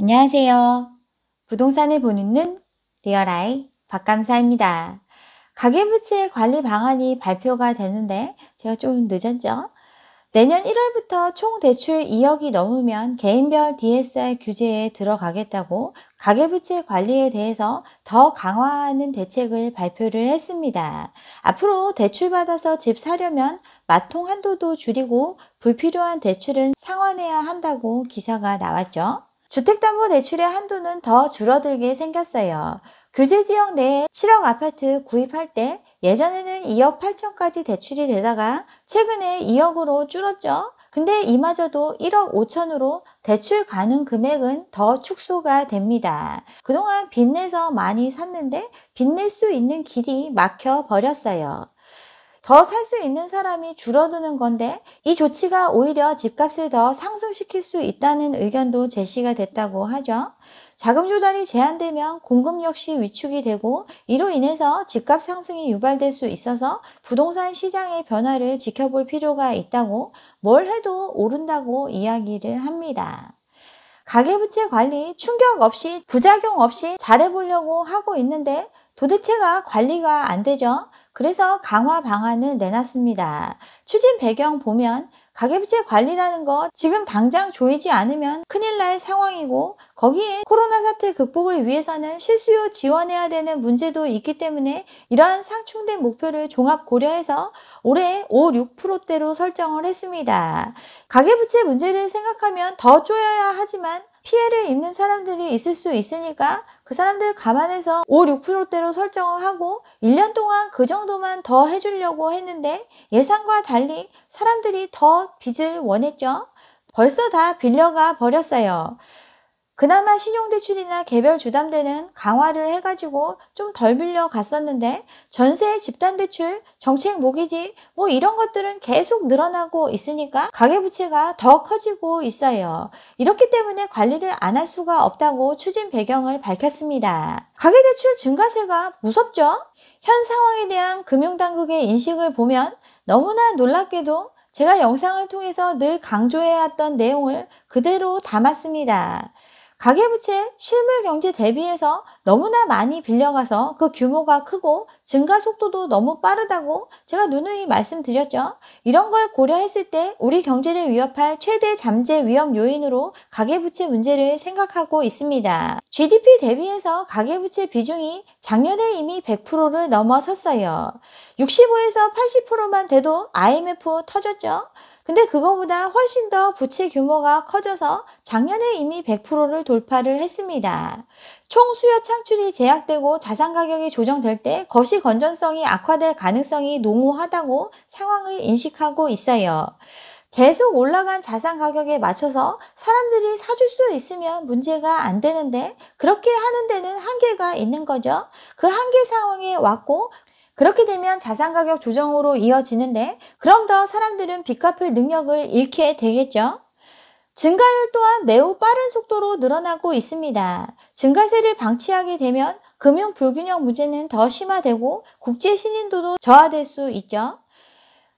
안녕하세요. 부동산을 보는 눈 리얼아이 박감사입니다. 가계부채 관리 방안이 발표가 되는데 제가 좀 늦었죠? 내년 1월부터 총 대출 2억이 넘으면 개인별 DSR 규제에 들어가겠다고 가계부채 관리에 대해서 더 강화하는 대책을 발표를 했습니다. 앞으로 대출받아서 집 사려면 마통 한도도 줄이고 불필요한 대출은 상환해야 한다고 기사가 나왔죠. 주택담보대출의 한도는 더 줄어들게 생겼어요. 규제지역 내에 7억 아파트 구입할 때 예전에는 2억 8천까지 대출이 되다가 최근에 2억으로 줄었죠. 근데 이마저도 1억 5천으로 대출 가능 금액은 더 축소가 됩니다. 그동안 빚내서 많이 샀는데 빚낼 수 있는 길이 막혀 버렸어요. 더 살 수 있는 사람이 줄어드는 건데 이 조치가 오히려 집값을 더 상승시킬 수 있다는 의견도 제시가 됐다고 하죠. 자금 조달이 제한되면 공급 역시 위축이 되고 이로 인해서 집값 상승이 유발될 수 있어서 부동산 시장의 변화를 지켜볼 필요가 있다고 뭘 해도 오른다고 이야기를 합니다. 가계부채 관리 충격 없이 부작용 없이 잘해보려고 하고 있는데 도대체가 관리가 안 되죠. 그래서 강화 방안을 내놨습니다. 추진 배경 보면 가계부채 관리라는 거 지금 당장 조이지 않으면 큰일 날 상황이고 거기에 코로나 사태 극복을 위해서는 실수요 지원해야 되는 문제도 있기 때문에 이러한 상충된 목표를 종합 고려해서 올해 5, 6%대로 설정을 했습니다. 가계부채 문제를 생각하면 더 쪼여야 하지만 피해를 입는 사람들이 있을 수 있으니까 그 사람들 감안해서 5, 6%대로 설정을 하고 1년 동안 그 정도만 더 해주려고 했는데 예상과 달리 사람들이 더 빚을 원했죠. 벌써 다 빌려가 버렸어요. 그나마 신용대출이나 개별 주담대는 강화를 해가지고 좀 덜 빌려갔었는데 전세, 집단대출, 정책 모기지 뭐 이런 것들은 계속 늘어나고 있으니까 가계부채가 더 커지고 있어요. 이렇기 때문에 관리를 안 할 수가 없다고 추진 배경을 밝혔습니다. 가계대출 증가세가 무섭죠? 현 상황에 대한 금융당국의 인식을 보면 너무나 놀랍게도 제가 영상을 통해서 늘 강조해왔던 내용을 그대로 담았습니다. 가계부채 실물 경제 대비해서 너무나 많이 빌려가서 그 규모가 크고 증가 속도도 너무 빠르다고 제가 누누이 말씀드렸죠. 이런 걸 고려했을 때 우리 경제를 위협할 최대 잠재 위험 요인으로 가계부채 문제를 생각하고 있습니다. GDP 대비해서 가계부채 비중이 작년에 이미 100%를 넘어섰어요. 65에서 80%만 돼도 IMF 터졌죠. 근데 그거보다 훨씬 더 부채 규모가 커져서 작년에 이미 100%를 돌파를 했습니다. 총 수요 창출이 제약되고 자산 가격이 조정될 때 거시 건전성이 악화될 가능성이 농후하다고 상황을 인식하고 있어요. 계속 올라간 자산 가격에 맞춰서 사람들이 사줄 수 있으면 문제가 안 되는데 그렇게 하는 데는 한계가 있는 거죠. 그 한계 상황에 왔고 그렇게 되면 자산가격 조정으로 이어지는데 그럼 더 사람들은 빚 갚을 능력을 잃게 되겠죠. 증가율 또한 매우 빠른 속도로 늘어나고 있습니다. 증가세를 방치하게 되면 금융 불균형 문제는 더 심화되고 국제 신인도도 저하될 수 있죠.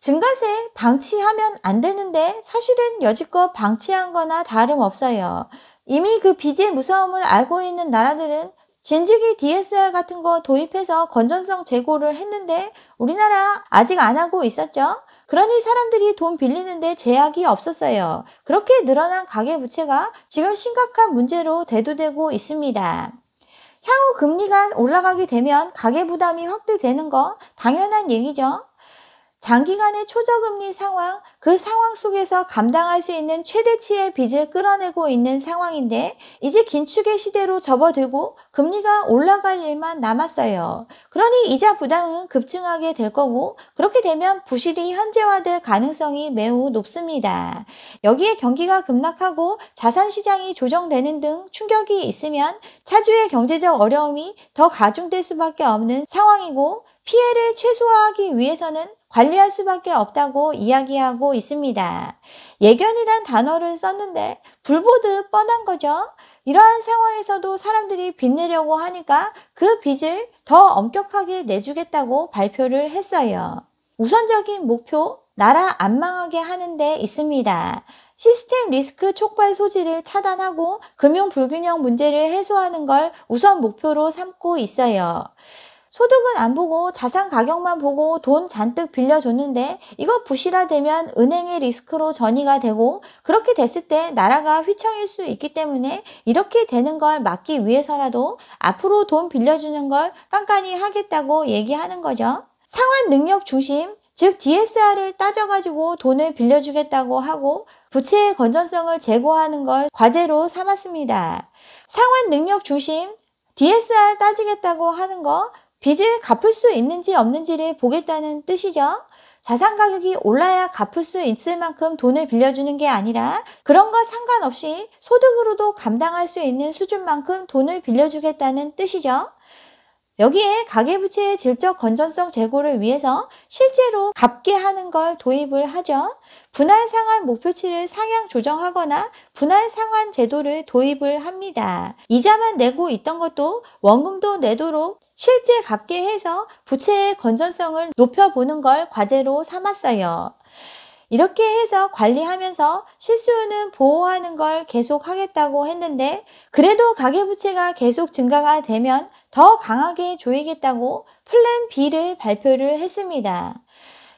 증가세 방치하면 안 되는데 사실은 여지껏 방치한 거나 다름없어요. 이미 그 빚의 무서움을 알고 있는 나라들은 진즉이 DSR 같은 거 도입해서 건전성 제고를 했는데 우리나라 아직 안 하고 있었죠. 그러니 사람들이 돈 빌리는데 제약이 없었어요. 그렇게 늘어난 가계부채가 지금 심각한 문제로 대두되고 있습니다. 향후 금리가 올라가게 되면 가계부담이 확대되는 거 당연한 얘기죠. 장기간의 초저금리 상황, 그 상황 속에서 감당할 수 있는 최대치의 빚을 끌어내고 있는 상황인데 이제 긴축의 시대로 접어들고 금리가 올라갈 일만 남았어요. 그러니 이자 부담은 급증하게 될 거고 그렇게 되면 부실이 현재화될 가능성이 매우 높습니다. 여기에 경기가 급락하고 자산시장이 조정되는 등 충격이 있으면 차주의 경제적 어려움이 더 가중될 수밖에 없는 상황이고 피해를 최소화하기 위해서는 관리할 수밖에 없다고 이야기하고 있습니다. 예견이란 단어를 썼는데 불보듯 뻔한 거죠. 이러한 상황에서도 사람들이 빚내려고 하니까 그 빚을 더 엄격하게 내주겠다고 발표를 했어요. 우선적인 목표, 나라 안 망하게 하는 데 있습니다. 시스템 리스크 촉발 소지를 차단하고 금융 불균형 문제를 해소하는 걸 우선 목표로 삼고 있어요. 소득은 안 보고 자산 가격만 보고 돈 잔뜩 빌려줬는데 이거 부실화되면 은행의 리스크로 전이가 되고 그렇게 됐을 때 나라가 휘청일 수 있기 때문에 이렇게 되는 걸 막기 위해서라도 앞으로 돈 빌려주는 걸 깐깐히 하겠다고 얘기하는 거죠. 상환 능력 중심, 즉 DSR을 따져가지고 돈을 빌려주겠다고 하고 부채의 건전성을 제고하는 걸 과제로 삼았습니다. 상환 능력 중심, DSR 따지겠다고 하는 거 빚을 갚을 수 있는지 없는지를 보겠다는 뜻이죠. 자산 가격이 올라야 갚을 수 있을 만큼 돈을 빌려주는 게 아니라 그런 거 상관없이 소득으로도 감당할 수 있는 수준만큼 돈을 빌려주겠다는 뜻이죠. 여기에 가계부채의 질적 건전성 제고를 위해서 실제로 갚게 하는 걸 도입을 하죠. 분할 상환 목표치를 상향 조정하거나 분할 상환 제도를 도입을 합니다. 이자만 내고 있던 것도 원금도 내도록 실제 갚게 해서 부채의 건전성을 높여보는 걸 과제로 삼았어요. 이렇게 해서 관리하면서 실수요는 보호하는 걸 계속 하겠다고 했는데 그래도 가계부채가 계속 증가가 되면 더 강하게 조이겠다고 플랜 B를 발표를 했습니다.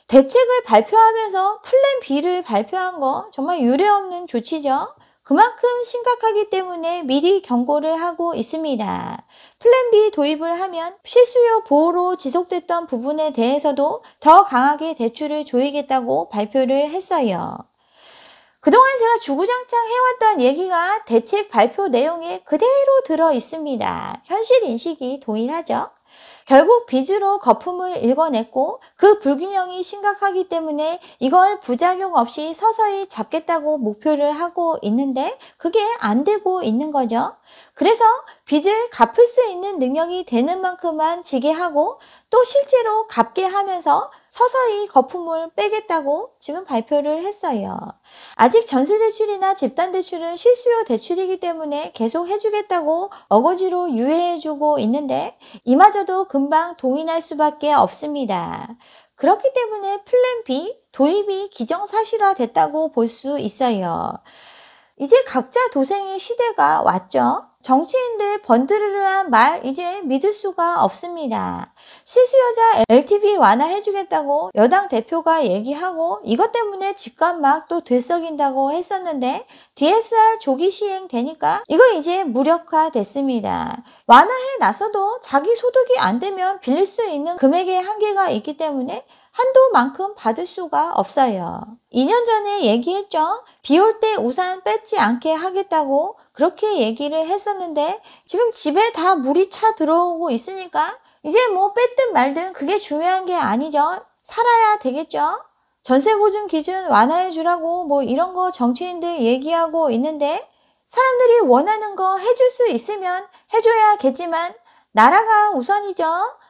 대책을 발표하면서 플랜 B를 발표한 거 정말 유례없는 조치죠. 그만큼 심각하기 때문에 미리 경고를 하고 있습니다. 플랜 B 도입을 하면 실수요 보호로 지속됐던 부분에 대해서도 더 강하게 대출을 조이겠다고 발표를 했어요. 그동안 제가 주구장창 해왔던 얘기가 대책 발표 내용에 그대로 들어 있습니다. 현실 인식이 동일하죠. 결국 빚으로 거품을 읽어냈고 그 불균형이 심각하기 때문에 이걸 부작용 없이 서서히 잡겠다고 목표를 하고 있는데 그게 안 되고 있는 거죠. 그래서 빚을 갚을 수 있는 능력이 되는 만큼만 지게 하고 또 실제로 갚게 하면서 서서히 거품을 빼겠다고 지금 발표를 했어요. 아직 전세대출이나 집단대출은 실수요 대출이기 때문에 계속 해주겠다고 어거지로 유예해주고 있는데 이마저도 금방 동의할 수밖에 없습니다. 그렇기 때문에 플랜 B 도입이 기정사실화 됐다고 볼 수 있어요. 이제 각자 도생의 시대가 왔죠. 정치인들 번드르르한 말 이제 믿을 수가 없습니다. 실수요자 LTV 완화해주겠다고 여당 대표가 얘기하고 이것 때문에 집값 막 또 들썩인다고 했었는데 DSR 조기 시행되니까 이거 이제 무력화됐습니다. 완화해 나서도 자기 소득이 안 되면 빌릴 수 있는 금액의 한계가 있기 때문에 한도만큼 받을 수가 없어요. 2년 전에 얘기했죠. 비 올 때 우산 뺏지 않게 하겠다고 그렇게 얘기를 했었는데 지금 집에 다 물이 차 들어오고 있으니까 이제 뭐 뺐든 말든 그게 중요한 게 아니죠. 살아야 되겠죠. 전세보증 기준 완화해 주라고 뭐 이런 거 정치인들 얘기하고 있는데 사람들이 원하는 거 해줄 수 있으면 해줘야겠지만 나라가 우선이죠.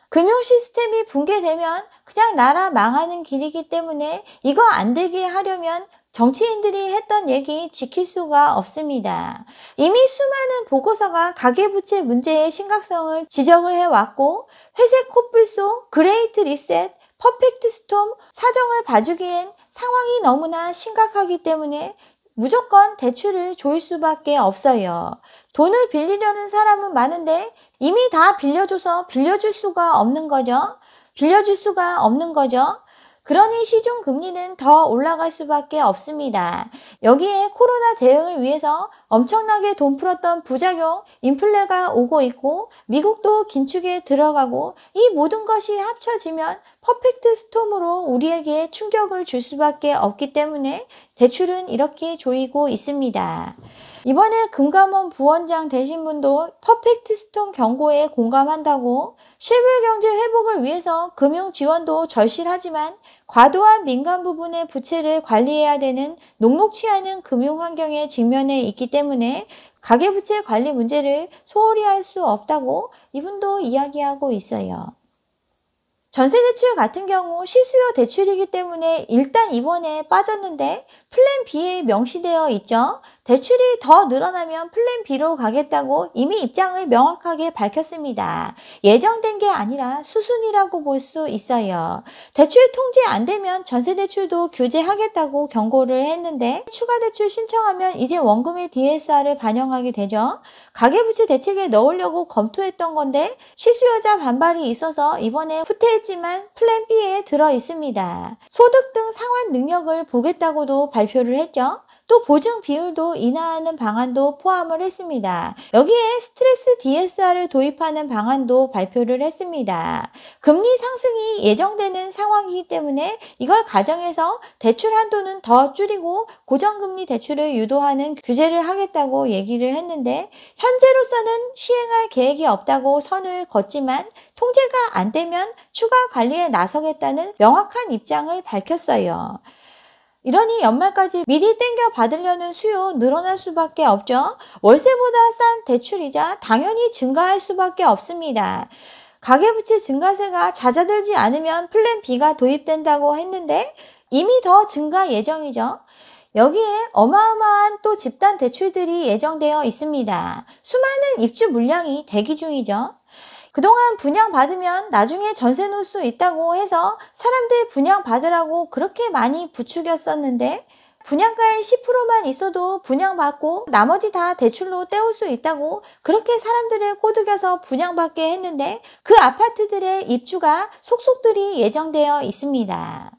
금융 시스템이 붕괴되면 그냥 나라 망하는 길이기 때문에 이거 안 되게 하려면 정치인들이 했던 얘기 지킬 수가 없습니다. 이미 수많은 보고서가 가계부채 문제의 심각성을 지적을 해왔고 회색 코뿔소, 그레이트 리셋, 퍼펙트 스톰 사정을 봐주기엔 상황이 너무나 심각하기 때문에 무조건 대출을 조일 수밖에 없어요. 돈을 빌리려는 사람은 많은데 이미 다 빌려줘서 빌려줄 수가 없는 거죠. 빌려줄 수가 없는 거죠. 그러니 시중금리는 더 올라갈 수밖에 없습니다. 여기에 코로나 대응을 위해서 엄청나게 돈 풀었던 부작용, 인플레가 오고 있고 미국도 긴축에 들어가고 이 모든 것이 합쳐지면 퍼펙트 스톰으로 우리에게 충격을 줄 수밖에 없기 때문에 대출은 이렇게 조이고 있습니다. 이번에 금감원 부원장 되신 분도 퍼펙트 스톰 경고에 공감한다고 실물경제 회복을 위해서 금융 지원도 절실하지만 과도한 민간 부분의 부채를 관리해야 되는 녹록치 않은 금융 환경에 직면해 있기 때문에 가계부채 관리 문제를 소홀히 할 수 없다고 이분도 이야기하고 있어요. 전세대출 같은 경우 실수요 대출이기 때문에 일단 이번에 빠졌는데 플랜 B에 명시되어 있죠. 대출이 더 늘어나면 플랜 B로 가겠다고 이미 입장을 명확하게 밝혔습니다. 예정된 게 아니라 수순이라고 볼 수 있어요. 대출 통제 안 되면 전세대출도 규제하겠다고 경고를 했는데 추가 대출 신청하면 이제 원금의 DSR을 반영하게 되죠. 가계부채 대책에 넣으려고 검토했던 건데 실수요자 반발이 있어서 이번에 후퇴했지만 플랜 B에 들어 있습니다. 소득 등 상환 능력을 보겠다고도 발표를 했죠. 또 보증 비율도 인하하는 방안도 포함을 했습니다. 여기에 스트레스 DSR을 도입하는 방안도 발표를 했습니다. 금리 상승이 예정되는 상황이기 때문에 이걸 가정해서 대출 한도는 더 줄이고 고정금리 대출을 유도하는 규제를 하겠다고 얘기를 했는데 현재로서는 시행할 계획이 없다고 선을 걷지만 통제가 안 되면 추가 관리에 나서겠다는 명확한 입장을 밝혔어요. 이러니 연말까지 미리 땡겨 받으려는 수요 늘어날 수밖에 없죠. 월세보다 싼 대출이자 당연히 증가할 수밖에 없습니다. 가계부채 증가세가 잦아들지 않으면 플랜 B가 도입된다고 했는데 이미 더 증가 예정이죠. 여기에 어마어마한 또 집단 대출들이 예정되어 있습니다. 수많은 입주 물량이 대기 중이죠. 그동안 분양받으면 나중에 전세 놓을 수 있다고 해서 사람들 분양받으라고 그렇게 많이 부추겼었는데 분양가의 10%만 있어도 분양받고 나머지 다 대출로 때울 수 있다고 그렇게 사람들을 꼬드겨서 분양받게 했는데 그 아파트들의 입주가 속속들이 예정되어 있습니다.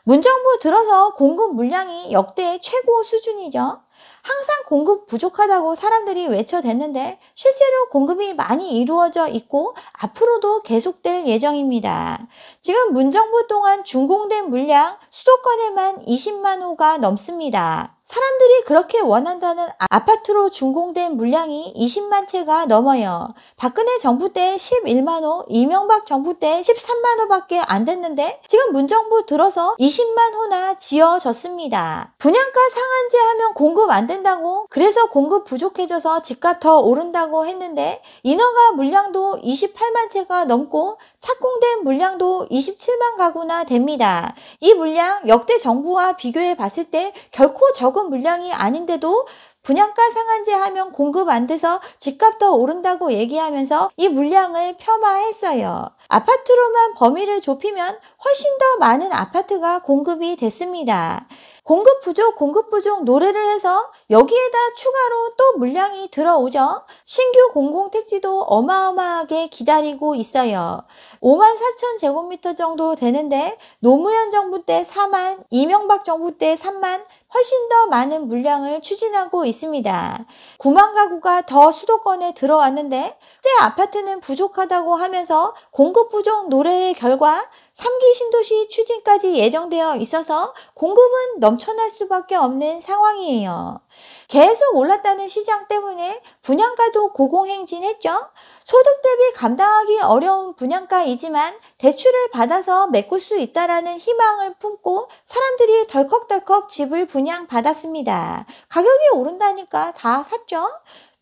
문정부 들어서 공급 물량이 역대 최고 수준이죠. 항상 공급 부족하다고 사람들이 외쳐댔는데 실제로 공급이 많이 이루어져 있고 앞으로도 계속될 예정입니다. 지금 문정부 동안 준공된 물량 수도권에만 20만 호가 넘습니다. 사람들이 그렇게 원한다는 아파트로 준공된 물량이 20만 채가 넘어요. 박근혜 정부 때 11만 호, 이명박 정부 때 13만 호밖에 안 됐는데 지금 문정부 들어서 20만 호나 지어졌습니다. 분양가 상한제 하면 공급 안 된다고 그래서 공급 부족해져서 집값 더 오른다고 했는데 인허가 물량도 28만 채가 넘고 착공된 물량도 27만 가구나 됩니다. 이 물량 역대 정부와 비교해 봤을 때 결코 적은 물량이 아닌데도 분양가 상한제 하면 공급 안 돼서 집값 더 오른다고 얘기하면서 이 물량을 폄하했어요. 아파트로만 범위를 좁히면 훨씬 더 많은 아파트가 공급이 됐습니다. 공급 부족 노래를 해서 여기에다 추가로 또 물량이 들어오죠. 신규 공공택지도 어마어마하게 기다리고 있어요. 5만 4천 제곱미터 정도 되는데 노무현 정부 때 4만, 이명박 정부 때 3만, 훨씬 더 많은 물량을 추진하고 있습니다. 9만 가구가 더 수도권에 들어왔는데 새 아파트는 부족하다고 하면서 공급 부족 노래의 결과 3기 신도시 추진까지 예정되어 있어서 공급은 넘쳐날 수밖에 없는 상황이에요. 계속 올랐다는 시장 때문에 분양가도 고공행진했죠. 소득 대비 감당하기 어려운 분양가이지만 대출을 받아서 메꿀 수 있다라는 희망을 품고 사람들이 덜컥덜컥 집을 분양받았습니다. 가격이 오른다니까 다 샀죠.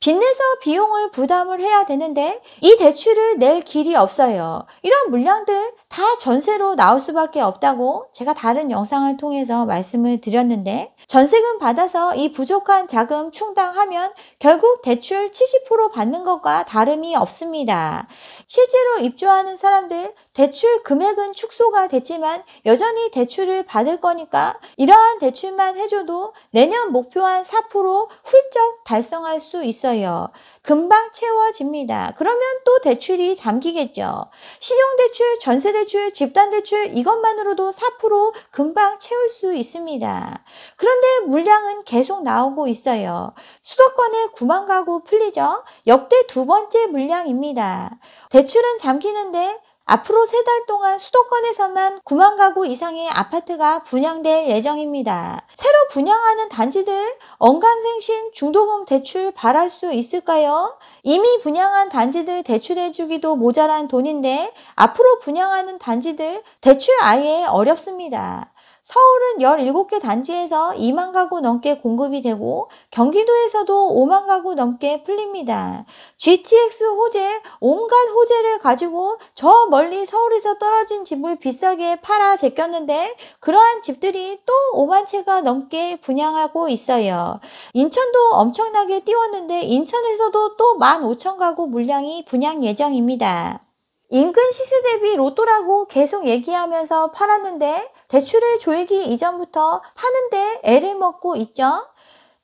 빚내서 비용을 부담을 해야 되는데 이 대출을 낼 길이 없어요. 이런 물량들 다 전세로 나올 수밖에 없다고 제가 다른 영상을 통해서 말씀을 드렸는데 전세금 받아서 이 부족한 자금 충당하면 결국 대출 70% 받는 것과 다름이 없습니다. 실제로 입주하는 사람들 대출 금액은 축소가 됐지만 여전히 대출을 받을 거니까 이러한 대출만 해줘도 내년 목표한 4% 훌쩍 달성할 수 있어요. 금방 채워집니다. 그러면 또 대출이 잠기겠죠. 신용대출, 전세대출, 집단대출 이것만으로도 4% 금방 채울 수 있습니다. 그런데 물량은 계속 나오고 있어요. 수도권에 9만 가구 풀리죠. 역대 두 번째 물량입니다. 대출은 잠기는데 앞으로 3달 동안 수도권에서만 9만 가구 이상의 아파트가 분양될 예정입니다. 새로 분양하는 단지들 언감생신 중도금 대출 바랄 수 있을까요? 이미 분양한 단지들 대출해주기도 모자란 돈인데 앞으로 분양하는 단지들 대출 아예 어렵습니다. 서울은 17개 단지에서 2만 가구 넘게 공급이 되고 경기도에서도 5만 가구 넘게 풀립니다. GTX 호재, 온갖 호재를 가지고 저 멀리 서울에서 떨어진 집을 비싸게 팔아 제꼈는데 그러한 집들이 또 5만 채가 넘게 분양하고 있어요. 인천도 엄청나게 띄웠는데 인천에서도 또 15,000가구 물량이 분양 예정입니다. 인근 시세 대비 로또라고 계속 얘기하면서 팔았는데 대출의 조이기 이전부터 파는데 애를 먹고 있죠.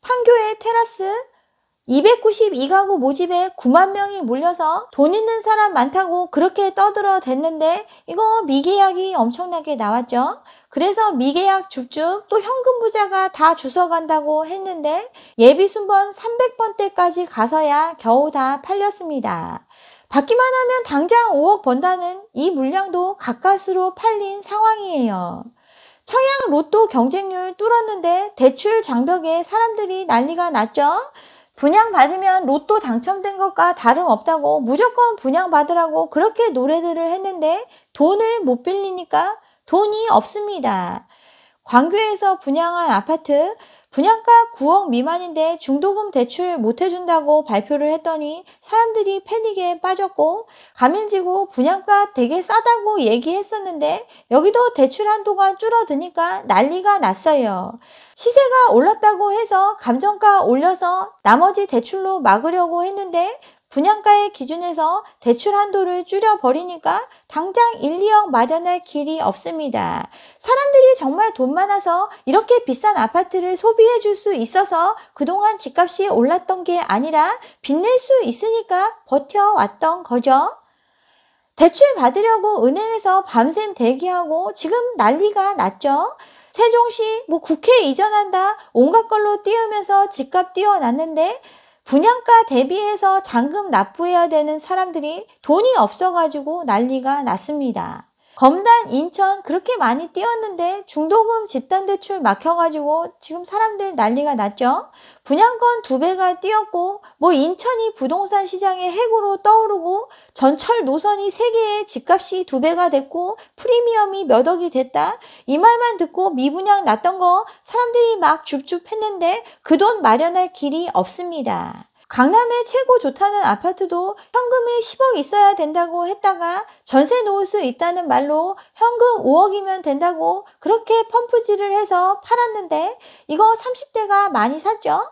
판교의 테라스 292가구 모집에 9만 명이 몰려서 돈 있는 사람 많다고 그렇게 떠들어댔는데 이거 미계약이 엄청나게 나왔죠. 그래서 미계약 줍줍 또 현금 부자가 다 주워간다고 했는데 예비 순번 300번대까지 가서야 겨우 다 팔렸습니다. 받기만 하면 당장 5억 번다는 이 물량도 가까스로 팔린 상황이에요. 청약 로또 경쟁률 뚫었는데 대출 장벽에 사람들이 난리가 났죠. 분양받으면 로또 당첨된 것과 다름없다고 무조건 분양받으라고 그렇게 노래들을 했는데 돈을 못 빌리니까 돈이 없습니다. 광교에서 분양한 아파트 분양가 9억 미만인데 중도금 대출 못 해준다고 발표를 했더니 사람들이 패닉에 빠졌고 가밀지구 분양가 되게 싸다고 얘기했었는데 여기도 대출 한도가 줄어드니까 난리가 났어요. 시세가 올랐다고 해서 감정가 올려서 나머지 대출로 막으려고 했는데 분양가의 기준에서 대출 한도를 줄여버리니까 당장 1, 2억 마련할 길이 없습니다. 사람들이 정말 돈 많아서 이렇게 비싼 아파트를 소비해 줄 수 있어서 그동안 집값이 올랐던 게 아니라 빚낼 수 있으니까 버텨왔던 거죠. 대출 받으려고 은행에서 밤샘 대기하고 지금 난리가 났죠. 세종시 국회 이전한다 온갖 걸로 띄우면서 집값 띄워놨는데 분양가 대비해서 잔금 납부해야 되는 사람들이 돈이 없어가지고 난리가 났습니다. 검단, 인천 그렇게 많이 띄웠는데 중도금 집단대출 막혀가지고 지금 사람들 난리가 났죠. 분양권 2배가 띄었고 인천이 부동산 시장의 핵으로 떠오르고 전철 노선이 3개에 집값이 2배가 됐고 프리미엄이 몇 억이 됐다. 이 말만 듣고 미분양 났던 거 사람들이 막 줍줍했는데 그 돈 마련할 길이 없습니다. 강남에 최고 좋다는 아파트도 현금이 10억 있어야 된다고 했다가 전세 놓을 수 있다는 말로 현금 5억이면 된다고 그렇게 펌프질을 해서 팔았는데 이거 30대가 많이 샀죠.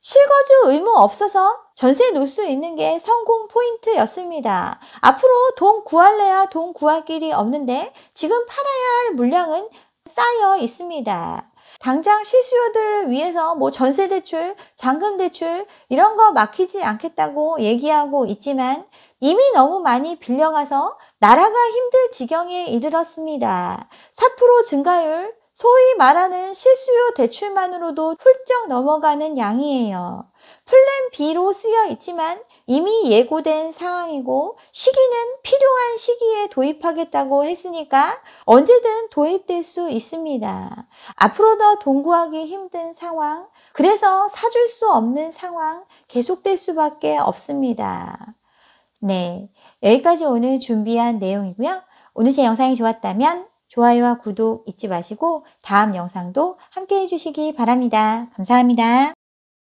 실거주 의무 없어서 전세 놓을 수 있는 게 성공 포인트였습니다. 앞으로 돈 구할래야 돈 구할 길이 없는데 지금 팔아야 할 물량은 쌓여 있습니다. 당장 실수요들을 위해서 전세대출, 잔금대출 이런 거 막히지 않겠다고 얘기하고 있지만 이미 너무 많이 빌려가서 나라가 힘들 지경에 이르렀습니다. 4% 증가율, 소위 말하는 실수요 대출만으로도 훌쩍 넘어가는 양이에요. 플랜 B로 쓰여 있지만 이미 예고된 상황이고 시기는 필요한 시기에 도입하겠다고 했으니까 언제든 도입될 수 있습니다. 앞으로 더 돈 구하기 힘든 상황, 그래서 사줄 수 없는 상황 계속될 수밖에 없습니다. 네, 여기까지 오늘 준비한 내용이고요. 오늘 제 영상이 좋았다면 좋아요와 구독 잊지 마시고 다음 영상도 함께 해주시기 바랍니다. 감사합니다.